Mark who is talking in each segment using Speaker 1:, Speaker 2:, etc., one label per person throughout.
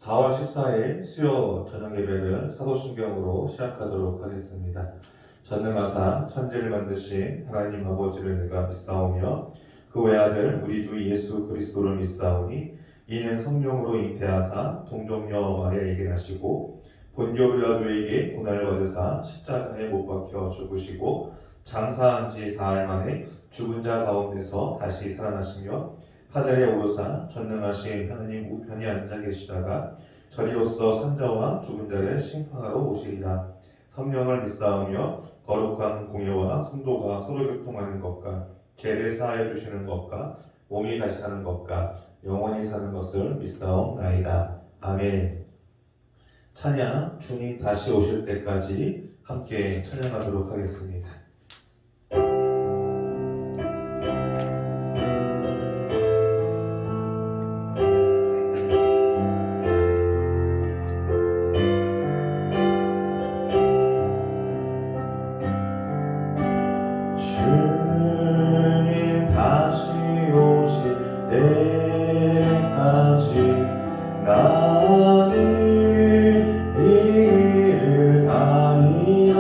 Speaker 1: 4월 14일 수요 저녁 예배를 사도신경으로 시작하도록 하겠습니다. 전능하사 천지를 만드신 하나님 아버지를 내가 믿사오며 그 외아들 우리 주 예수 그리스도를 믿사오니 이는 성령으로 잉태하사 동정녀 마리아에게 나시고 본디오 빌라도에게 고난을 받으사 십자가에 못 박혀 죽으시고 장사한 지 사흘 만에 죽은 자 가운데서 다시 살아나시며 하늘에 오르사 전능하신 하나님 우편에 앉아 계시다가 저리로서 산자와 죽은 자를 심판하러 오시리라. 성령을 믿사오며 거룩한 공예와 성도가 서로 교통하는 것과 죄를 사하여 주시는 것과 몸이 다시 사는 것과 영원히 사는 것을 믿사옵나이다. 아멘. 찬양 주님 다시 오실 때까지 함께 찬양하도록 하겠습니다.
Speaker 2: 주님 다시 오실 때까지 나는 이 길을 가리라.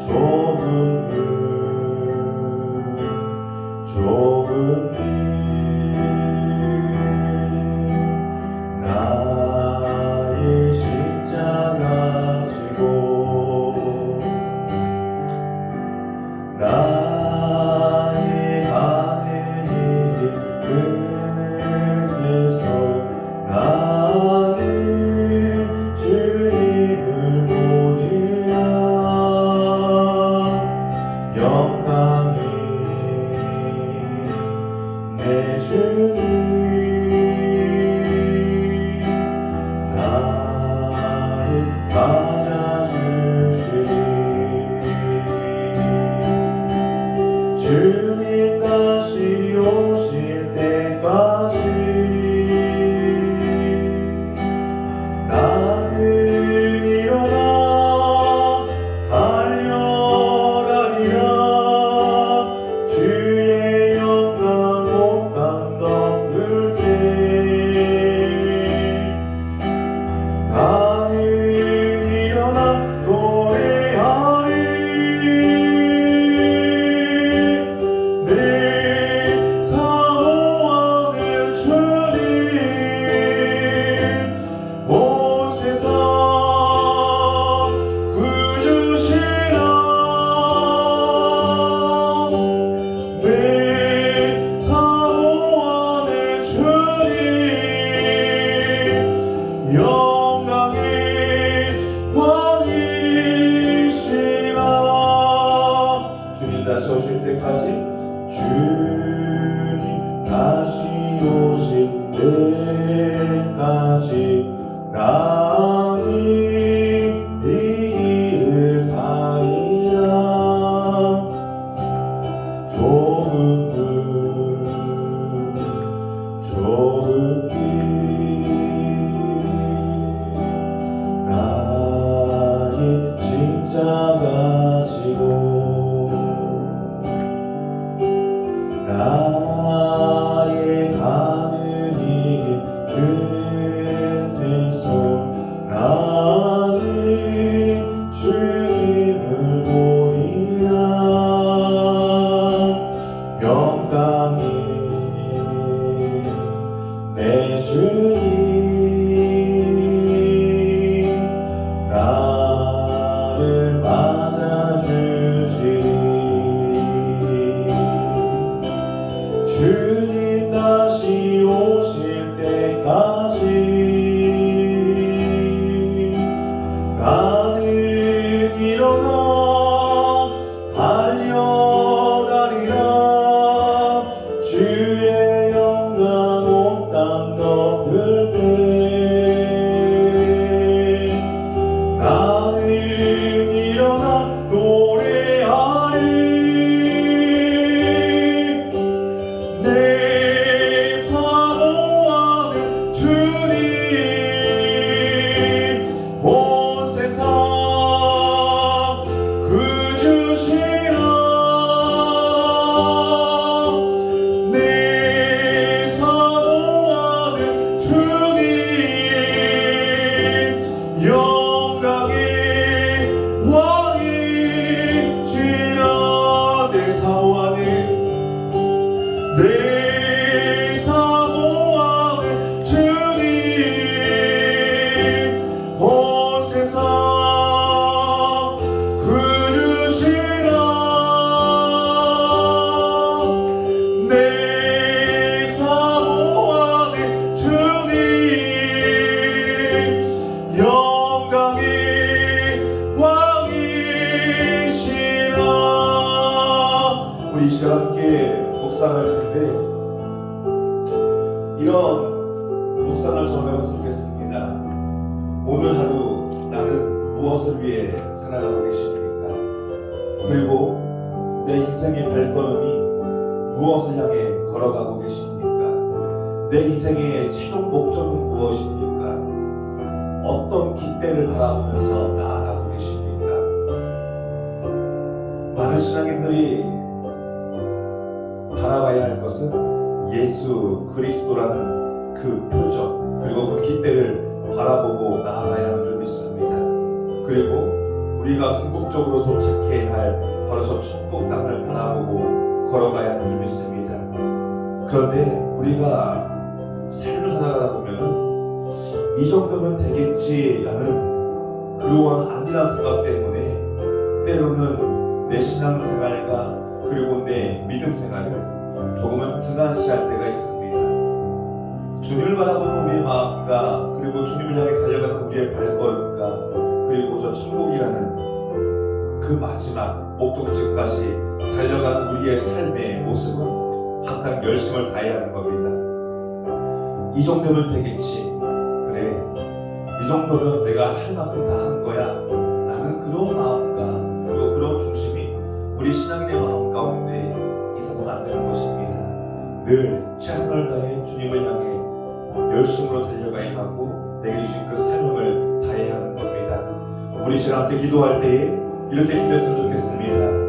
Speaker 2: 좁은 길 나의 십자가 지고 나의 가는 길 끝에서 나는 주님을 보리라. 영광이 내 주님 나를 맞아주시리. 주님 다시 오실 때까지 나는 일어나 달려가리라. 주의 영광 온 땅 덮을 때 나는 일어나 노래하리. 내 사모하는 주님 온 세상 구주시라. 내 사모하는 주님 영광의 왕이시라. 주님 다시 오실 때까지 주님 다시 오실 때까지 나는 이 길을 가리라. 좁은 길 나의 십자가 지고 나의 가는 길 끝에서 나는 주님을 보리라. 영광이 내 주님 나를 맞아주시리. 주님 다시 오실 때까지 나는 일어나 달려가리라. 주의 영광 온 땅 덮을 때 나는 일어나 노래하리. 내 삶
Speaker 1: 이런 묵상을 전해봤으면 좋겠습니다. 오늘 하루 나는 무엇을 위해 살아가고 계십니까? 그리고 내 인생의 발걸음이 무엇을 향해 걸어가고 계십니까? 내 인생의 최종 목적은 무엇입니까? 어떤 기대를 바라보면서 나아가고 계십니까? 많은 신앙인들이 바라봐야 할 것은 예수 그리스도라는 그 표적, 그리고 그 기대를 바라보고 나아가야 하는 줄 믿습니다. 그리고 우리가 궁극적으로 도착해야 할 바로 저 천국 땅을 바라보고 걸어가야 하는 줄 믿습니다. 그런데 우리가 삶을 살아가다 보면은 이 정도면 되겠지라는 그러한 아니란 생각 때문에 때로는 내 신앙생활과 그리고 내 믿음 생활을 조금은 등한시할 때가 있습니다. 주님을 바라보는 우리의 마음과 그리고 주님을 향해 달려가는 우리의 발걸음과 그리고 저 천국이라는 그 마지막 목적지까지 달려가는 우리의 삶의 모습은 항상 열심을 다해야 하는 겁니다. 이 정도면 되겠지. 그래, 이 정도면 내가 할 만큼 다 한 거야 라는 그런 마음과 그리고 그런 중심이 우리 신앙인의 마음 가운데 있어서는 안 되는 것입니다. 늘 최선을 다해 주님을 향해 열심으로 달려가야 하고 내게 주신 그 사명을 다해야 하는 겁니다. 우리 시간 함께 기도할 때에 이렇게 기도했으면 좋겠습니다.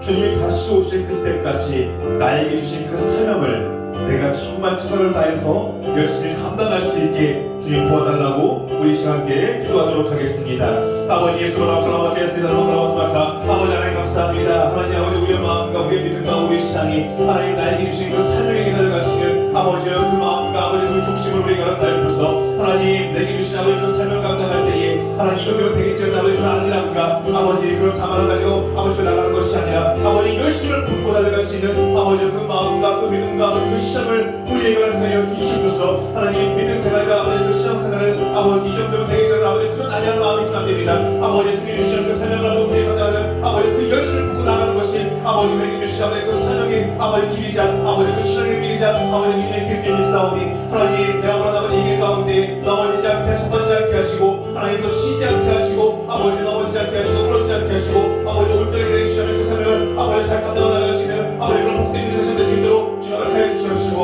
Speaker 1: 주님이 다시 오실 그때까지 나에게 주신 그 사명을 내가 정말 최선을 다해서 열심히 감당할 수 있게 주님 도와달라고 우리 시간 함께 기도하도록 하겠습니다. 아버지 예수로 나오게 하시다 아버지 하나님 감사합니다. 하나님 아버지 우리의 마음과 우리의 믿음과 우리의 신앙이 하나님 나에게 주신 그 사명에 달려갈 수 있는 아버지의 그 마음과 아버지 그 중심을 우리가 따르면서 하나님 내게 주신 아버지 그 사명을 감당할 때에 하나님 이정도면 되겠지 아버지 그런 아니랍니까? 아버지 그런 자만을 가지고 아버지가 나가는 것이 아니라 아버지 열심을 품고 달려갈 수 있는 아버지 그 마음과 그 믿음과 아버지 그 시험을 우리에게 하여 주시면서 하나님 믿음 생활과 아버지 그 신앙 생활은 아버지 이 정도면 되겠지 아버지 그런 아니한 마음이 있으면 안 됩니다. 아버지 주님이 주시는 그 사명을 하고 우리에게 감당하는 아버지 그 열심을 품고 나가는 것이 아버지 우리에게 주신 아버지 그 사명의 아버지 길이자 아버지 그 신앙의 길이자 아버지 믿음의 길이 믿사오니 하나님 내가 원하는 아버지 이 길 가운데 넘어지지 않게 하시고 빠지지 않게 하시고 하나님 또 쉬지 않게 하시고 아버지 넘어지지 않게 하시고 무너지지 않게 하시고 아버지 올드에게 내주시는 그 사명을 아버지 잘 감당해 나갈 수 있는 아버지 그런 복된 인생 될 수 있도록 주여 허락하여 주시옵시고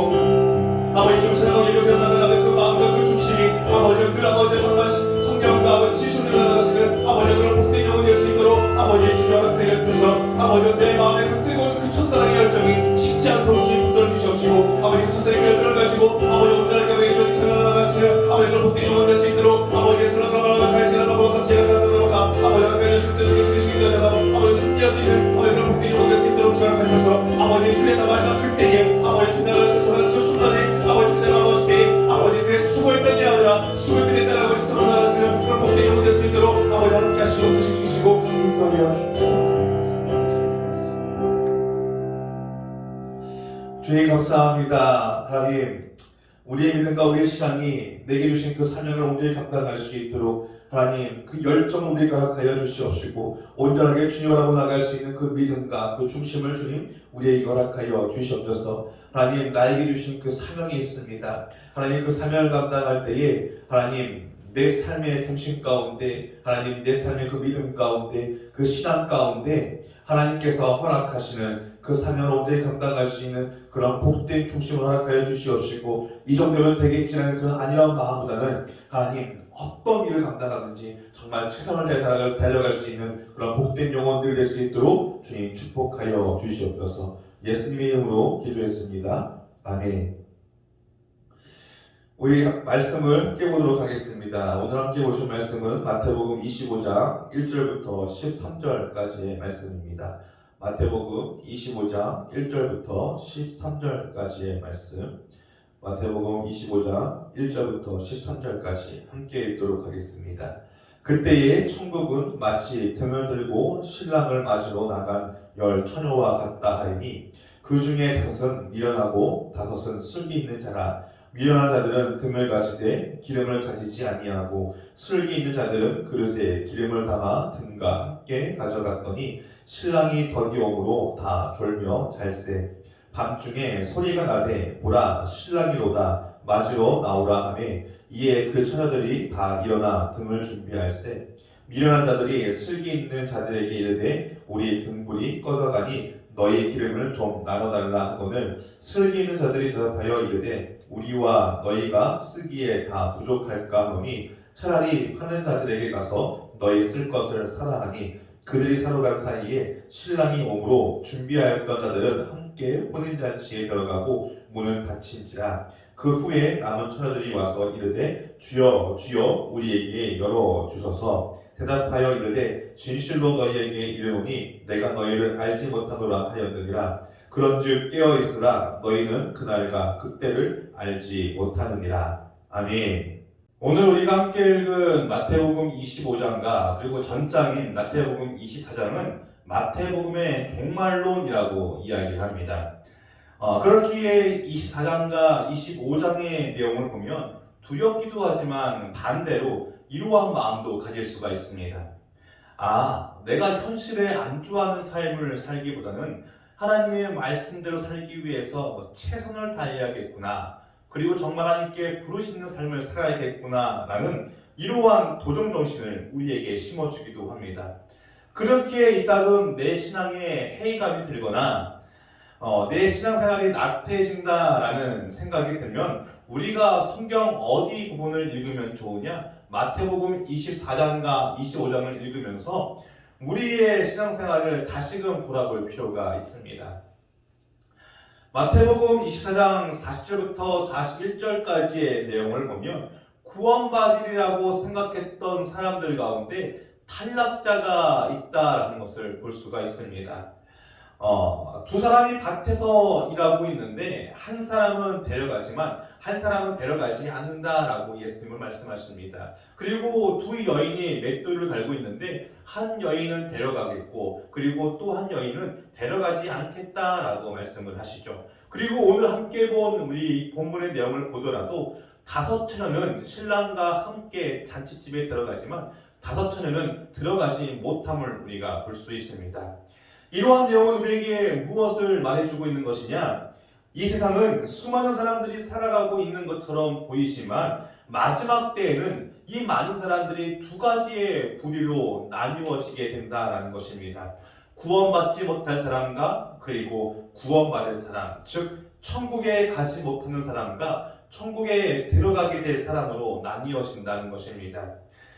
Speaker 1: 아버지 지금 생각하고 예배를 나가는 그 마음과 그 중심이 아버지 그 아버지 정말 성경과 아버지 지식을 나가시는 아버지 그런 복된 영혼이 될 수 있도록 아버지 주여 허락하여 주셔서 아버지 내 마음에 그 뜨거운 그 첫사랑의 열정이 식지 않도록 주님 붙들어 주시옵시고 아버지 그 첫사랑의 열정을 가지고 아버지 온전하게 아버지 나가시는 아버지 그런 복된 영혼이 될 수 있도록 아버지의 사랑을 가지시는 아버지 하나님 주셔서 아버지 숨길 수 있는 아버지 그런 복된 영혼이 될 수 있도록 주여 허락하셔서 아버지 그래서 마지막 그때에 아버지 주님과 그 순간에 아버지 내가 아버지 때 아버지 그래서 수고했던 게 아니라 수고했던 데 따라 아버지 정말 나가시는 그런 복된 영혼이 될 수 있도록 아버지 함께 하시고 주시고 인도하여 주시옵소서. 주님 감사합니다. 하나님 우리의 믿음과 우리의 신앙이 내게 주신 그 사명을 온전히 감당할 수 있도록 하나님 그 열정을 우리가 허락하여 주시옵시고 온전하게 주님을 하고 나갈 수 있는 그 믿음과 그 중심을 주님 우리에게 허락하여 주시옵소서. 하나님 나에게 주신 그 사명이 있습니다. 하나님 그 사명을 감당할 때에 하나님 내 삶의 중심 가운데 하나님 내 삶의 그 믿음 가운데 그 신앙 가운데 하나님께서 허락하시는 그 사명을 온전히 감당할 수 있는 그런 복된 중심을 허락하여 주시옵시고 이 정도면 되겠지라는 그런 안일한 마음보다는 하나님 어떤 일을 감당하든지 정말 최선을 다해 달려갈 수 있는 그런 복된 영혼들이 될 수 있도록 주님 축복하여 주시옵소서. 예수님의 이름으로 기도했습니다. 아멘. 우리 말씀을 함께 보도록 하겠습니다. 오늘 함께 보실 말씀은 마태복음 25장 1절부터 13절까지의 말씀입니다. 마태복음 25장 1절부터 13절까지의 말씀, 마태복음 25장 1절부터 13절까지 함께 읽도록 하겠습니다. 그때의 천국은 마치 등을 들고 신랑을 맞으러 나간 10 처녀와 같다 하리니 그 중에 5은 미련하고 5은 슬기 있는 자라. 미련한 자들은 등을 가지되 기름을 가지지 아니하고 슬기 있는 자들은 그릇에 기름을 담아 등과 함께 가져갔더니 신랑이 더디옴으로 다 졸며 잘세. 밤중에 소리가 나되 보라 신랑이로다 맞으러 나오라 하매 이에 그 처녀들이 다 일어나 등을 준비할세 미련한 자들이 슬기 있는 자들에게 이르되 우리 등불이 꺼져가니 너희 기름을 좀 나눠달라 하거늘 슬기 있는 자들이 대답하여 이르되 우리와 너희가 쓰기에 다 부족할까 하노니 차라리 파는 자들에게 가서 너희 쓸 것을 사라 하니 그들이 사러 간 사이에 신랑이 오므로 준비하였던 자들은 함께 혼인잔치에 들어가고 문은 닫힌지라 그 후에 남은 처녀들이 와서 이르되 주여 주여 우리에게 열어주소서 대답하여 이르되 진실로 너희에게 이르노니 내가 너희를 알지 못하노라 하였느니라 그런즉 깨어있으라 너희는 그날과 그때를 알지 못하느니라. 아멘. 오늘 우리가 함께 읽은 마태복음 25장과 그리고 전장인 마태복음 24장은 마태복음의 종말론이라고 이야기를 합니다. 그렇기에 24장과 25장의 내용을 보면 두렵기도 하지만 반대로 이러한 마음도 가질 수가 있습니다. 내가 현실에 안주하는 삶을 살기보다는 하나님의 말씀대로 살기 위해서 최선을 다해야겠구나. 그리고 정말 하나님께 부르시는 삶을 살아야겠구나 라는 이러한 도전정신을 우리에게 심어주기도 합니다. 그렇기에 이따금 내 신앙에 회의감이 들거나 내 신앙생활이 나태해진다라는 생각이 들면 우리가 성경 어디 부분을 읽으면 좋으냐? 마태복음 24장과 25장을 읽으면서 우리의 신앙생활을 다시금 돌아볼 필요가 있습니다. 마태복음 24장 40절부터 41절까지의 내용을 보면 구원받으리라고 생각했던 사람들 가운데 탈락자가 있다라는 것을 볼 수가 있습니다. 두 사람이 밭에서 일하고 있는데 한 사람은 데려가지만 한 사람은 데려가지 않는다라고 예수님은 말씀하십니다. 그리고 두 여인이 맷돌을 갈고 있는데 한 여인은 데려가겠고 그리고 또 한 여인은 데려가지 않겠다라고 말씀을 하시죠. 그리고 오늘 함께 본 우리 본문의 내용을 보더라도 5 처녀는 신랑과 함께 잔치집에 들어가지만 5 처녀는 들어가지 못함을 우리가 볼 수 있습니다. 이러한 내용은 우리에게 무엇을 말해주고 있는 것이냐? 이 세상은 수많은 사람들이 살아가고 있는 것처럼 보이지만 마지막 때에는 이 많은 사람들이 2가지의 부류로 나뉘어지게 된다는 것입니다. 구원받지 못할 사람과 그리고 구원받을 사람, 즉 천국에 가지 못하는 사람과 천국에 들어가게 될 사람으로 나뉘어진다는 것입니다.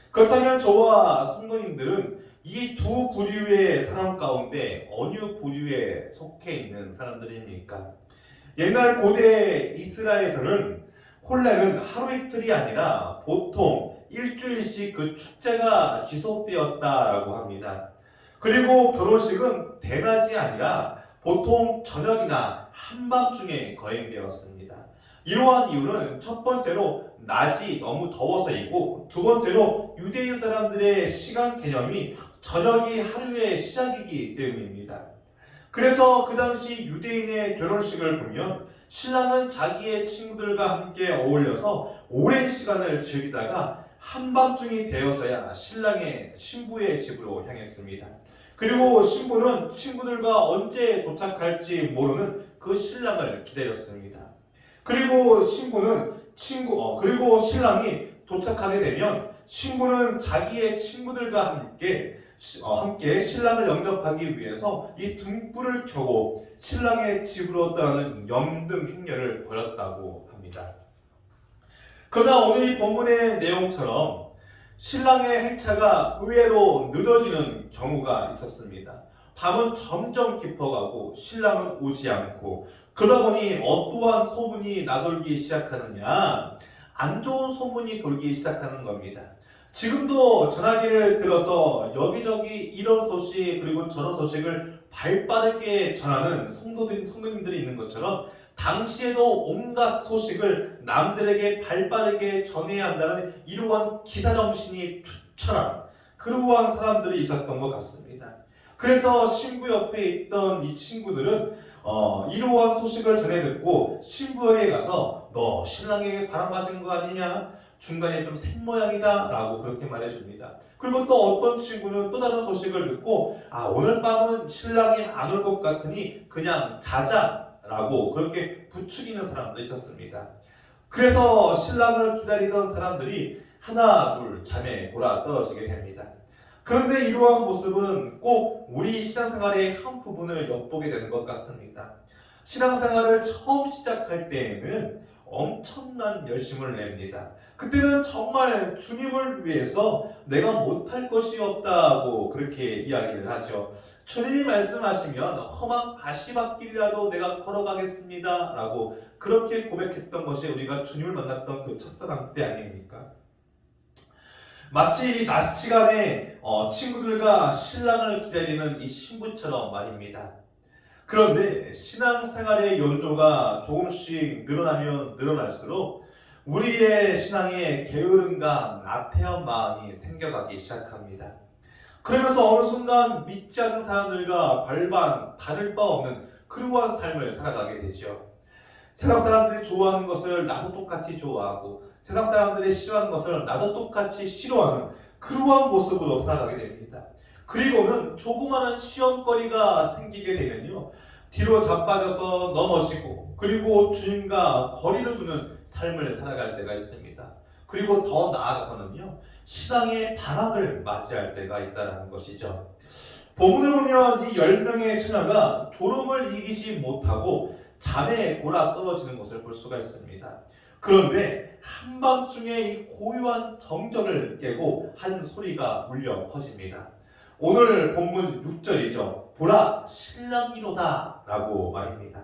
Speaker 1: 그렇다면 저와 성도님들은 이 2 부류의 사람 가운데 어느 부류에 속해 있는 사람들입니까? 옛날 고대 이스라엘에서는 혼례는 하루 이틀이 아니라 보통 일주일씩 그 축제가 지속되었다라고 합니다. 그리고 결혼식은 대낮이 아니라 보통 저녁이나 한밤중에 거행되었습니다. 이러한 이유는 첫 번째로 낮이 너무 더워서이고 두 번째로 유대인 사람들의 시간 개념이 저녁이 하루의 시작이기 때문입니다. 그래서 그 당시 유대인의 결혼식을 보면 신랑은 자기의 친구들과 함께 어울려서 오랜 시간을 즐기다가 한밤중이 되어서야 신부의 집으로 향했습니다. 그리고 신부는 친구들과 언제 도착할지 모르는 그 신랑을 기다렸습니다. 그리고 신랑이 도착하게 되면 신부는 자기의 친구들과 함께 신랑을 영접하기 위해서 이 등불을 켜고 신랑의 집으로 떠나는 염등 행렬을 벌였다고 합니다. 그러나 오늘 이 본문의 내용처럼 신랑의 행차가 의외로 늦어지는 경우가 있었습니다. 밤은 점점 깊어가고 신랑은 오지 않고 그러다 보니 어떠한 소문이 나돌기 시작하느냐? 안 좋은 소문이 돌기 시작하는 겁니다. 지금도 전화기를 들어서 여기저기 이런 소식 그리고 저런 소식을 발빠르게 전하는 성도님들이 있는 것처럼 당시에도 온갖 소식을 남들에게 발빠르게 전해야 한다는 이러한 기사정신이 투철한 그러한 사람들이 있었던 것 같습니다. 그래서 신부 옆에 있던 이 친구들은 이러한 소식을 전해 듣고 신부에게 가서 너 신랑에게 바람맞은 거 아니냐? 중간에 좀 생 모양이다 라고 그렇게 말해줍니다. 그리고 또 어떤 친구는 또 다른 소식을 듣고 오늘 밤은 신랑이 안 올 것 같으니 그냥 자자 라고 그렇게 부추기는 사람도 있었습니다. 그래서 신랑을 기다리던 사람들이 하나 둘 잠에 골아 떨어지게 됩니다. 그런데 이러한 모습은 꼭 우리 신앙생활의 한 부분을 엿보게 되는 것 같습니다. 신앙생활을 처음 시작할 때에는 엄청난 열심을 냅니다. 그때는 정말 주님을 위해서 내가 못할 것이 없다고 그렇게 이야기를 하죠. 주님이 말씀하시면 험한 가시밭길이라도 내가 걸어가겠습니다 라고 그렇게 고백했던 것이 우리가 주님을 만났던 그 첫사랑 때 아닙니까? 마치 낮 시간에 친구들과 신랑을 기다리는 이 신부처럼 말입니다. 그런데 신앙생활의 연조가 조금씩 늘어나면 늘어날수록 우리의 신앙에 게으름과 나태한 마음이 생겨가기 시작합니다. 그러면서 어느 순간 믿지 않는 사람들과 별반 다를 바 없는 그러한 삶을 살아가게 되죠. 세상 사람들이 좋아하는 것을 나도 똑같이 좋아하고 세상 사람들이 싫어하는 것을 나도 똑같이 싫어하는 그러한 모습으로 살아가게 됩니다. 그리고는 조그마한 시험거리가 생기게 되면요, 뒤로 자빠져서 넘어지고 그리고 주님과 거리를 두는 삶을 살아갈 때가 있습니다. 그리고 더 나아가서는요, 신앙의 방학을 맞이할 때가 있다는 것이죠. 본문을 보면 이 10명의 처녀가 졸음을 이기지 못하고 잠에 골아 떨어지는 것을 볼 수가 있습니다. 그런데 한밤중에 이 고요한 정적을 깨고 한 소리가 울려 퍼집니다. 오늘 본문 6절이죠. 보라, 신랑이로다 라고 말입니다.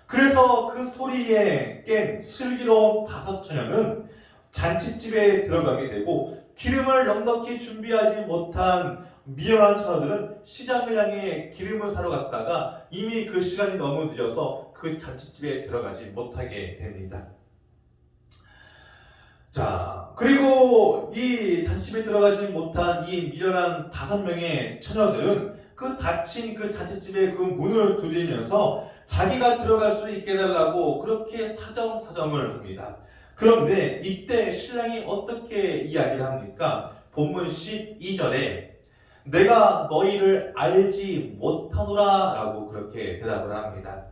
Speaker 1: 그래서 그 소리에 깬 슬기로운 5처녀는 잔치집에 들어가게 되고 기름을 넉넉히 준비하지 못한 미련한 처녀들은 시장을 향해 기름을 사러 갔다가 이미 그 시간이 너무 늦어서 그 잔치집에 들어가지 못하게 됩니다. 자, 그리고 이 잔치집에 들어가지 못한 이 미련한 5명의 처녀들은 그 닫힌 그 잔치집의 그 문을 두드리면서 자기가 들어갈 수 있게 해달라고 그렇게 사정을 합니다. 그런데 이때 신랑이 어떻게 이야기를 합니까? 본문 12절에 내가 너희를 알지 못하노라 라고 그렇게 대답을 합니다.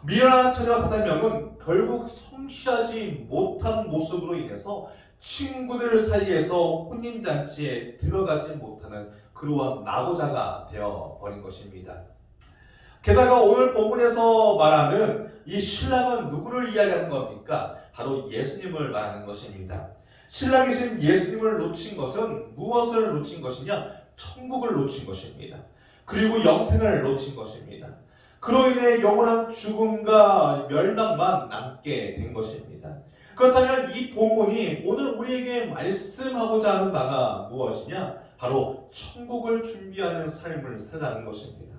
Speaker 1: 미련한 처녀 5명은 결국 성실하지 못한 모습으로 인해서 친구들 사이에서 혼인잔치에 들어가지 못하는 그러한 낙오자가 되어버린 것입니다. 게다가 오늘 본문에서 말하는 이 신랑은 누구를 이야기하는 겁니까? 바로 예수님을 말하는 것입니다. 신랑이신 예수님을 놓친 것은 무엇을 놓친 것이냐? 천국을 놓친 것입니다. 그리고 영생을 놓친 것입니다. 그로 인해 영원한 죽음과 멸망만 남게 된 것입니다. 그렇다면 이 본문이 오늘 우리에게 말씀하고자 하는 바가 무엇이냐? 바로 천국을 준비하는 삶을 살라는 것입니다.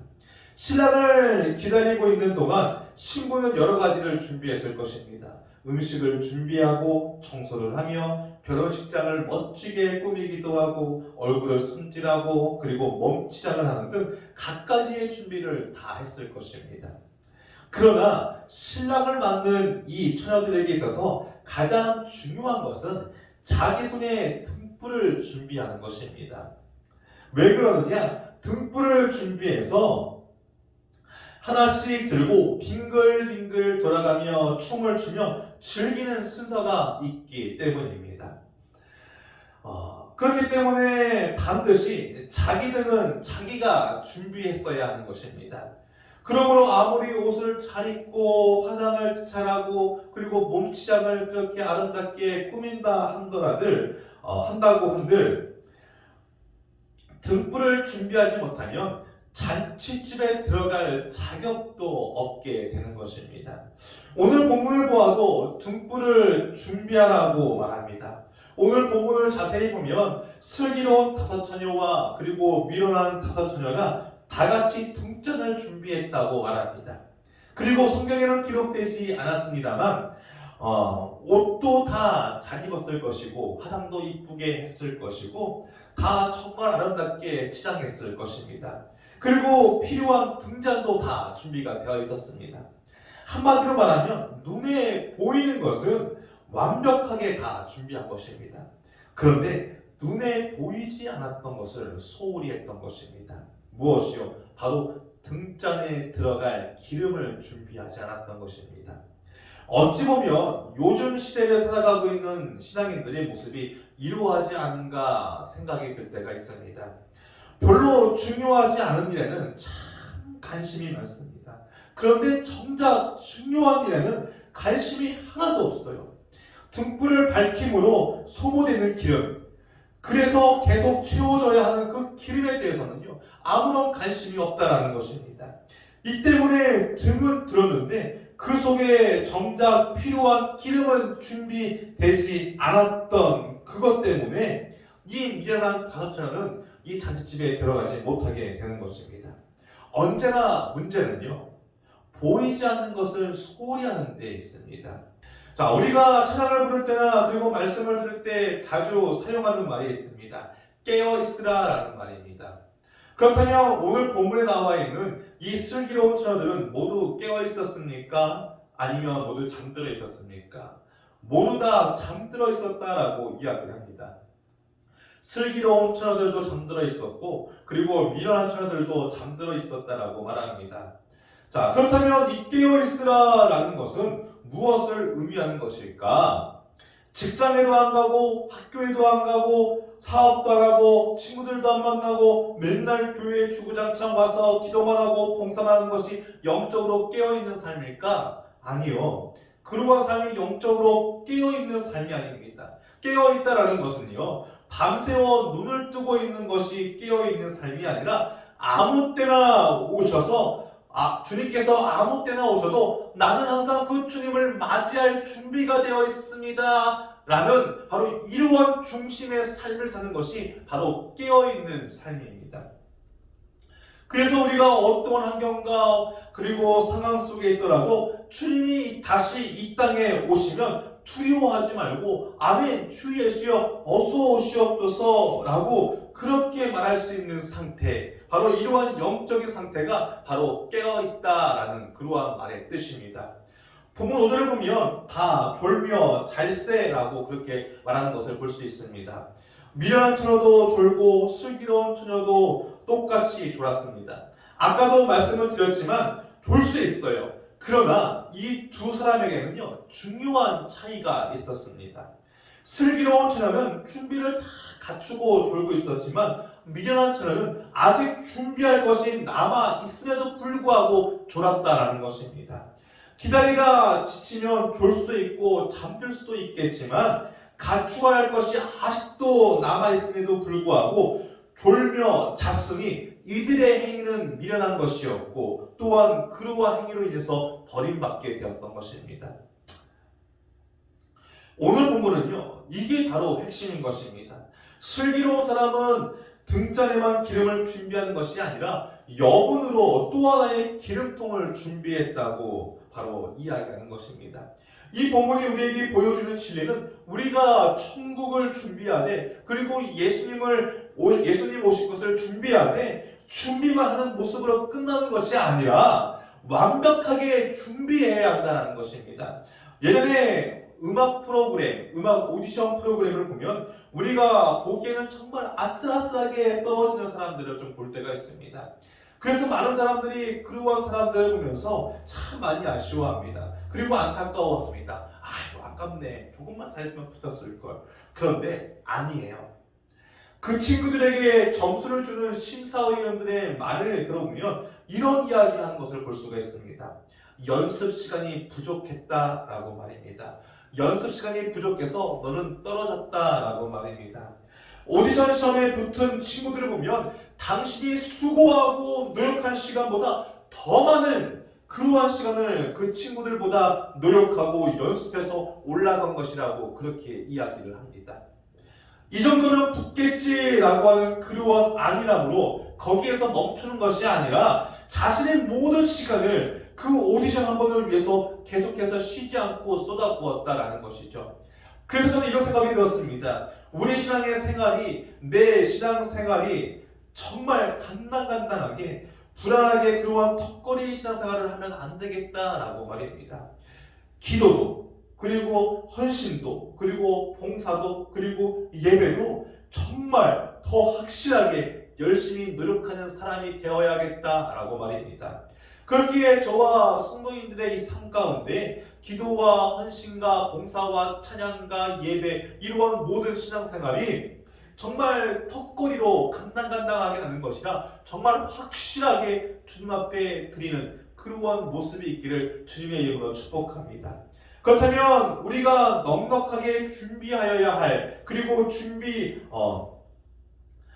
Speaker 1: 신랑을 기다리고 있는 동안 신부는 여러 가지를 준비했을 것입니다. 음식을 준비하고 청소를 하며 결혼식장을 멋지게 꾸미기도 하고 얼굴을 손질하고 그리고 몸치장을 하는 등 갖가지의 준비를 다 했을 것입니다. 그러나 신랑을 맞는 이 처녀들에게 있어서 가장 중요한 것은 자기 손에 등불을 준비하는 것입니다. 왜 그러느냐? 등불을 준비해서 하나씩 들고 빙글빙글 돌아가며 춤을 추며 즐기는 순서가 있기 때문입니다. 그렇기 때문에 반드시 자기 등은 자기가 준비했어야 하는 것입니다. 그러므로 아무리 옷을 잘 입고 화장을 잘하고 그리고 몸치장을 그렇게 아름답게 꾸민다 한다고 한들 등불을 준비하지 못하면 잔치집에 들어갈 자격도 없게 되는 것입니다. 오늘 본문을 보아도 등불을 준비하라고 말합니다. 오늘 본문을 자세히 보면 슬기로운 5처녀와 그리고 미련한 5처녀가 다 같이 등잔을 준비했다고 말합니다. 그리고 성경에는 기록되지 않았습니다만 옷도 다 잘 입었을 것이고 화장도 이쁘게 했을 것이고 다 정말 아름답게 치장했을 것입니다. 그리고 필요한 등잔도 다 준비가 되어 있었습니다. 한마디로 말하면 눈에 보이는 것은 완벽하게 다 준비한 것입니다. 그런데 눈에 보이지 않았던 것을 소홀히 했던 것입니다. 무엇이요? 바로 등잔에 들어갈 기름을 준비하지 않았던 것입니다. 어찌 보면 요즘 시대를 살아가고 있는 신앙인들의 모습이 이루어지지 않은가 생각이 들 때가 있습니다. 별로 중요하지 않은 일에는 참 관심이 많습니다. 그런데 정작 중요한 일에는 관심이 하나도 없어요. 등불을 밝힘으로 소모되는 기름, 그래서 계속 채워져야 하는 그 기름에 대해서는요, 아무런 관심이 없다라는 것입니다. 이 때문에 등은 들었는데 그 속에 정작 필요한 기름은 준비되지 않았던 그것 때문에 이 미련한 5처녀는 이 잔치집에 들어가지 못하게 되는 것입니다. 언제나 문제는요, 보이지 않는 것을 소홀히 하는 데 있습니다. 자, 우리가 찬양을 부를 때나 그리고 말씀을 들을 때 자주 사용하는 말이 있습니다. 깨어 있으라라는 말입니다. 그렇다면 오늘 본문에 나와 있는 이 슬기로운 처녀들은 모두 깨어 있었습니까? 아니면 모두 잠들어 있었습니까? 모두 다 잠들어 있었다라고 이야기를 합니다. 슬기로운 처녀들도 잠들어 있었고, 그리고 미련한 처녀들도 잠들어 있었다라고 말합니다. 자, 그렇다면 이 깨어 있으라라는 것은 무엇을 의미하는 것일까? 직장에도 안 가고, 학교에도 안 가고, 사업도 안 하고, 친구들도 안 만나고, 맨날 교회에 주구장창 와서 기도만 하고 봉사만 하는 것이 영적으로 깨어있는 삶일까? 아니요. 그러한 삶이 영적으로 깨어있는 삶이 아닙니다. 깨어있다라는 것은요, 밤새워 눈을 뜨고 있는 것이 깨어있는 삶이 아니라 아무 때나 오셔서 주님께서 아무 때나 오셔도 나는 항상 그 주님을 맞이할 준비가 되어 있습니다 라는 바로 이러한 중심의 삶을 사는 것이 바로 깨어있는 삶입니다. 그래서 우리가 어떤 환경과 그리고 상황 속에 있더라도 주님이 다시 이 땅에 오시면 두려워하지 말고 아멘 주 예수여 어서 오시옵소서 라고 그렇게 말할 수 있는 상태, 바로 이러한 영적인 상태가 바로 깨어있다라는 그러한 말의 뜻입니다. 본문 5절을 보면 다 졸며 잘세라고 그렇게 말하는 것을 볼 수 있습니다. 미련한 처녀도 졸고 슬기로운 처녀도 똑같이 졸았습니다. 아까도 말씀을 드렸지만 졸 수 있어요. 그러나 이 두 사람에게는요, 중요한 차이가 있었습니다. 슬기로운 처녀는 준비를 다 갖추고 졸고 있었지만 미련한 처녀는 아직 준비할 것이 남아 있음에도 불구하고 졸았다라는 것입니다. 기다리다 지치면 졸 수도 있고 잠들 수도 있겠지만 갖추어야 할 것이 아직도 남아 있음에도 불구하고 졸며 잤으니 이들의 행위는 미련한 것이었고 또한 그러한 행위로 인해서 버림받게 되었던 것입니다. 오늘 본문은요, 이게 바로 핵심인 것입니다. 슬기로운 사람은 등잔에만 기름을 준비하는 것이 아니라 여분으로 또 하나의 기름통을 준비했다고 바로 이야기하는 것입니다. 이 본문이 우리에게 보여주는 진리는 우리가 천국을 준비하되 그리고 예수님 오실 것을 준비하되 준비만 하는 모습으로 끝나는 것이 아니라 완벽하게 준비해야 한다는 것입니다. 예전에 음악 오디션 프로그램을 보면 우리가 보기에는 정말 아슬아슬하게 떨어지는 사람들을 좀 볼 때가 있습니다. 그래서 많은 사람들이 그러한 사람들을 보면서 참 많이 아쉬워합니다. 그리고 안타까워합니다. 아이고 아깝네. 조금만 잘했으면 붙었을걸. 그런데 아니에요. 그 친구들에게 점수를 주는 심사위원들의 말을 들어보면 이런 이야기를 하는 것을 볼 수가 있습니다. 연습 시간이 부족했다라고 말입니다. 연습 시간이 부족해서 너는 떨어졌다라고 말입니다. 오디션 시험에 붙은 친구들을 보면 당신이 수고하고 노력한 시간보다 더 많은 그러한 시간을 그 친구들보다 노력하고 연습해서 올라간 것이라고 그렇게 이야기를 합니다. 이 정도는 붙겠지라고 하는 그러한 안일함으로 거기에서 멈추는 것이 아니라 자신의 모든 시간을 그 오디션 한 번을 위해서 계속해서 쉬지 않고 쏟아부었다라는 것이죠. 그래서 저는 이런 생각이 들었습니다. 우리 신앙의 생활이, 내 신앙 생활이 정말 간당간당하게 불안하게 그러한 턱걸이 신앙생활을 하면 안 되겠다라고 말입니다. 기도도 그리고 헌신도 그리고 봉사도 그리고 예배도 정말 더 확실하게 열심히 노력하는 사람이 되어야겠다라고 말입니다. 그렇기에 저와 성도인들의 이 삶 가운데 기도와 헌신과 봉사와 찬양과 예배 이러한 모든 신앙생활이 정말 턱걸이로 간당간당하게 하는 것이라 정말 확실하게 주님 앞에 드리는 그러한 모습이 있기를 주님의 이름으로 축복합니다. 그렇다면 우리가 넉넉하게 준비하여야 할 그리고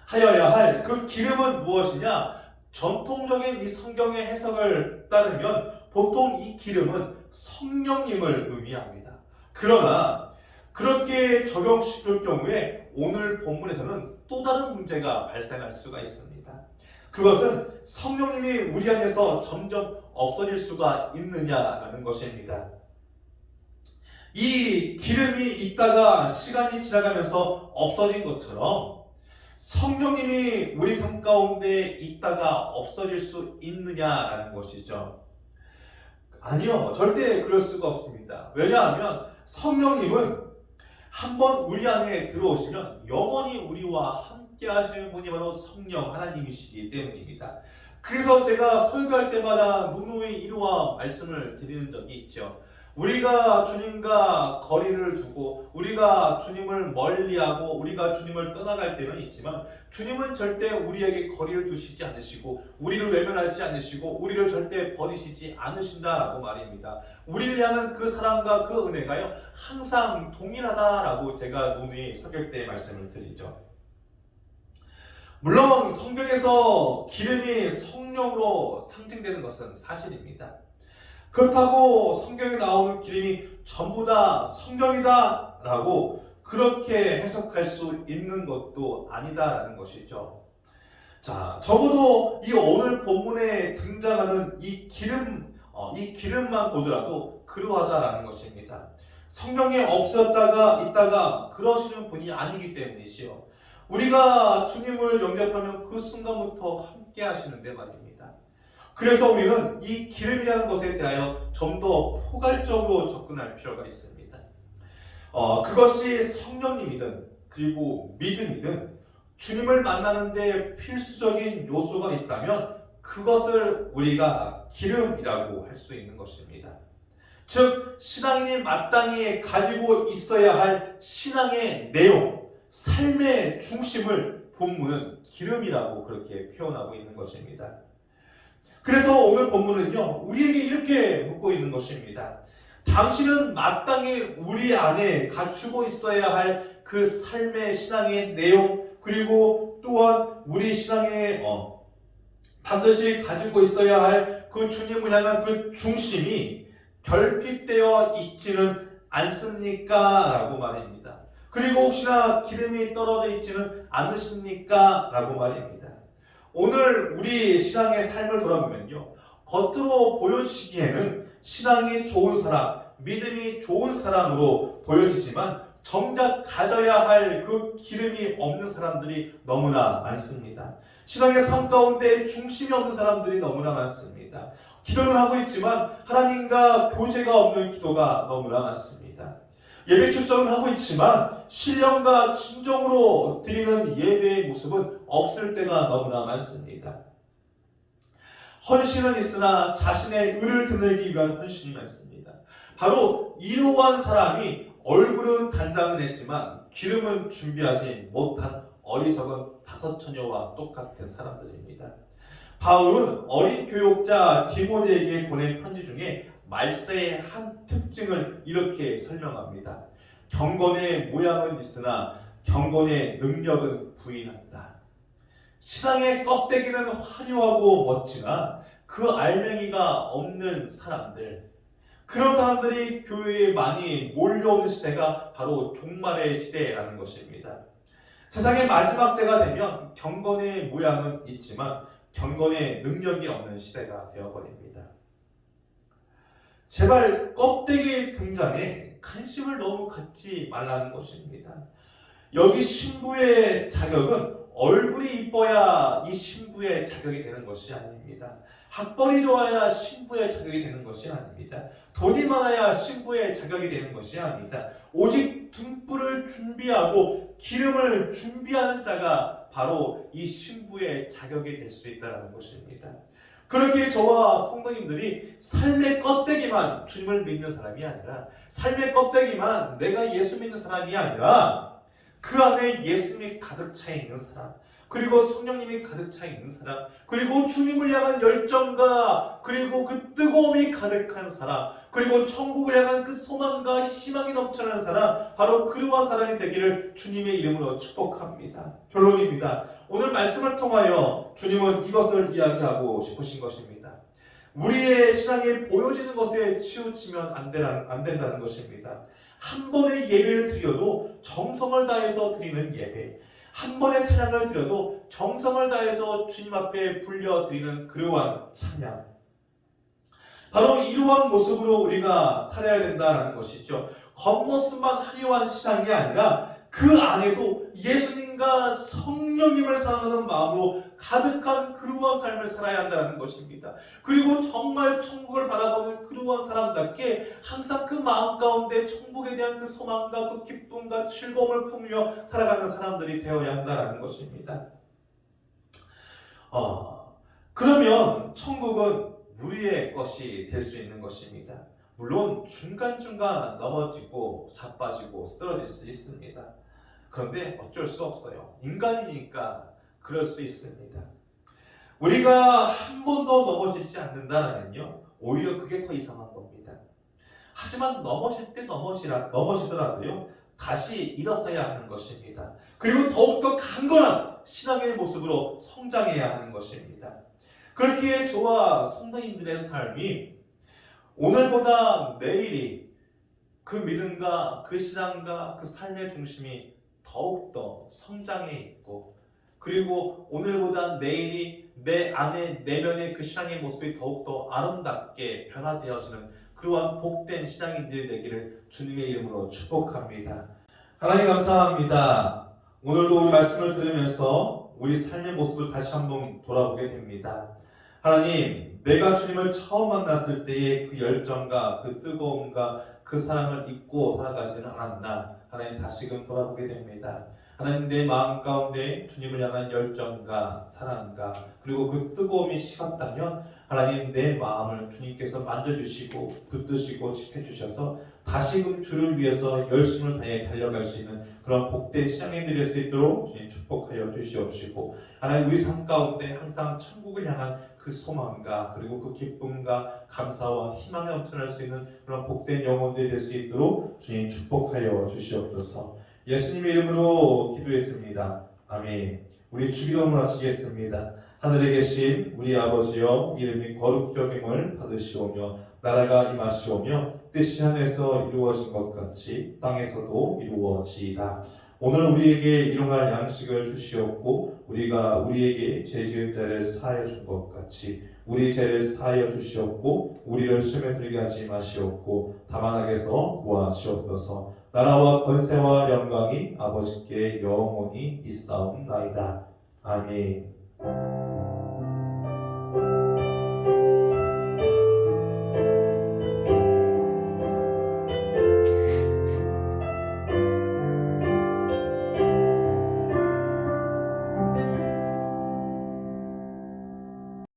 Speaker 1: 하여야 할 그 기름은 무엇이냐? 전통적인 이 성경의 해석을 따르면 보통 이 기름은 성령님을 의미합니다. 그러나 그렇게 적용시킬 경우에 오늘 본문에서는 또 다른 문제가 발생할 수가 있습니다. 그것은 성령님이 우리 안에서 점점 없어질 수가 있느냐라는 것입니다. 이 기름이 있다가 시간이 지나가면서 없어진 것처럼 성령님이 우리 삶 가운데 있다가 없어질 수 있느냐라는 것이죠. 아니요, 절대 그럴 수가 없습니다. 왜냐하면 성령님은 한번 우리 안에 들어오시면 영원히 우리와 함께 하시는 분이 바로 성령 하나님이시기 때문입니다. 그래서 제가 설교할 때마다 누누이 이러한 말씀을 드리는 적이 있죠. 우리가 주님과 거리를 두고 우리가 주님을 멀리하고 우리가 주님을 떠나갈 때는 있지만 주님은 절대 우리에게 거리를 두시지 않으시고 우리를 외면하지 않으시고 우리를 절대 버리시지 않으신다라고 말입니다. 우리를 향한 그 사랑과 그 은혜가요 항상 동일하다라고 제가 누누이 설교 때 말씀을 드리죠. 물론 성경에서 기름이 성령으로 상징되는 것은 사실입니다. 그렇다고 성경에 나오는 기름이 전부 다 성령이다 라고 그렇게 해석할 수 있는 것도 아니다라는 것이죠. 자, 적어도 이 오늘 본문에 등장하는 이 기름만 보더라도 그러하다라는 것입니다. 성령이 없었다가 있다가 그러시는 분이 아니기 때문이지요. 우리가 주님을 영접하면 그 순간부터 함께 하시는데 말입니다. 그래서 우리는 이 기름이라는 것에 대하여 좀 더 포괄적으로 접근할 필요가 있습니다. 그것이 성령님이든 그리고 믿음이든 주님을 만나는데 필수적인 요소가 있다면 그것을 우리가 기름이라고 할 수 있는 것입니다. 즉 신앙인이 마땅히 가지고 있어야 할 신앙의 내용, 삶의 중심을 본문은 기름이라고 그렇게 표현하고 있는 것입니다. 그래서 오늘 본문은요 우리에게 이렇게 묻고 있는 것입니다. 당신은 마땅히 우리 안에 갖추고 있어야 할 그 삶의 신앙의 내용 그리고 또한 우리 신앙에 반드시 가지고 있어야 할 그 주님을 향한 그 중심이 결핍되어 있지는 않습니까? 라고 말입니다. 그리고 혹시나 기름이 떨어져 있지는 않으십니까? 라고 말입니다. 오늘 우리 신앙의 삶을 돌아보면요 겉으로 보여지기에는 신앙이 좋은 사람, 믿음이 좋은 사람으로 보여지지만 정작 가져야 할 그 기름이 없는 사람들이 너무나 많습니다. 신앙의 삶 가운데 중심이 없는 사람들이 너무나 많습니다. 기도를 하고 있지만 하나님과 교제가 없는 기도가 너무나 많습니다. 예배 출석을 하고 있지만 신령과 진정으로 드리는 예배의 모습은 없을 때가 너무나 많습니다. 헌신은 있으나 자신의 의를 드러내기 위한 헌신이 많습니다. 바로 이러한 사람이 얼굴은 단장은 했지만 기름은 준비하지 못한 어리석은 다섯 처녀와 똑같은 사람들입니다. 바울은 어린 교역자 디모데에게 보낸 편지 중에 말세의 한 특징을 이렇게 설명합니다. 경건의 모양은 있으나 경건의 능력은 부인한다. 신앙의 껍데기는 화려하고 멋지나 그 알맹이가 없는 사람들, 그런 사람들이 교회에 많이 몰려오는 시대가 바로 종말의 시대라는 것입니다. 세상의 마지막 때가 되면 경건의 모양은 있지만 경건의 능력이 없는 시대가 되어버립니다. 제발 껍데기 등장에 관심을 너무 갖지 말라는 것입니다. 여기 신부의 자격은 얼굴이 이뻐야 이 신부의 자격이 되는 것이 아닙니다. 학벌이 좋아야 신부의 자격이 되는 것이 아닙니다. 돈이 많아야 신부의 자격이 되는 것이 아닙니다. 오직 등불을 준비하고 기름을 준비하는 자가 바로 이 신부의 자격이 될 수 있다는 것입니다. 그렇게 저와 성도님들이 삶의 껍데기만 주님을 믿는 사람이 아니라, 삶의 껍데기만 내가 예수 믿는 사람이 아니라 그 안에 예수님이 가득 차 있는 사람, 그리고 성령님이 가득 차 있는 사람, 그리고 주님을 향한 열정과 그리고 그 뜨거움이 가득한 사람, 그리고 천국을 향한 그 소망과 희망이 넘쳐나는 사람, 바로 그러한 사람이 되기를 주님의 이름으로 축복합니다. 결론입니다. 오늘 말씀을 통하여 주님은 이것을 이야기하고 싶으신 것입니다. 우리의 신앙이 보여지는 것에 치우치면 안 된다는 것입니다. 한 번의 예배를 드려도 정성을 다해서 드리는 예배, 한 번의 찬양을 드려도 정성을 다해서 주님 앞에 불려드리는 그러한 찬양, 바로 이러한 모습으로 우리가 살아야 된다는 것이죠. 겉모습만 화려한 신앙이 아니라 그 안에도 예수님과 성령님을 사랑하는 마음으로 가득한 그러한 삶을 살아야 한다는 것입니다. 그리고 정말 천국을 바라보는 그러한 사람답게 항상 그 마음 가운데 천국에 대한 그 소망과 그 기쁨과 즐거움을 품으며 살아가는 사람들이 되어야 한다는 것입니다. 그러면 천국은 우리의 것이 될 수 있는 것입니다. 물론 중간중간 넘어지고 자빠지고 쓰러질 수 있습니다. 그런데 어쩔 수 없어요. 인간이니까 그럴 수 있습니다. 우리가 한 번도 넘어지지 않는다면요, 오히려 그게 더 이상한 겁니다. 하지만 넘어질 때 넘어지더라도요, 다시 일어서야 하는 것입니다. 그리고 더욱더 강건한 신앙의 모습으로 성장해야 하는 것입니다. 그렇게 저와 성도님들의 삶이 오늘보다 내일이 그 믿음과 그 신앙과 그 삶의 중심이 더욱더 성장해 있고, 그리고 오늘보다 내일이 내 안에 내면의 그 신앙의 모습이 더욱더 아름답게 변화되어지는 그러한 복된 신앙인들이 되기를 주님의 이름으로 축복합니다. 하나님 감사합니다. 오늘도 우리 말씀을 들으면서 우리 삶의 모습을 다시 한번 돌아보게 됩니다. 하나님, 내가 주님을 처음 만났을 때의 그 열정과 그 뜨거움과 그 사랑을 잊고 살아가지는 않았나, 하나님 다시금 돌아보게 됩니다. 하나님, 내 마음 가운데 주님을 향한 열정과 사랑과 그리고 그 뜨거움이 식었다면 하나님, 내 마음을 주님께서 만져주시고 붙드시고 지켜주셔서 다시금 주를 위해서 열심을 다해 달려갈 수 있는 그런 복된 신앙인들이 될 수 있도록 주님 축복하여 주시옵시고, 하나님, 우리 삶 가운데 항상 천국을 향한 그 소망과 그리고 그 기쁨과 감사와 희망에 넘쳐날 수 있는 그런 복된 영혼들이 될 수 있도록 주님 축복하여 주시옵소서. 예수님의 이름으로 기도했습니다. 아멘. 우리 주기도문을 마치겠습니다. 하늘에 계신 우리 아버지여, 이름이 거룩히 여김을 받으시오며 나라가 임하시오며 뜻이 하늘에서 이루어진 것 같이 땅에서도 이루어지이다. 오늘 우리에게 일용할 양식을 주시옵고 우리가 우리에게 죄 지은 자를 사하여 준 것 같이 우리 죄를 사하여 주시옵고 우리를 시험에 들게 하지 마시옵고 다만 악에서 구하시옵소서. 나라와 권세와 영광이 아버지께 영원히 있사옵나이다. 아멘.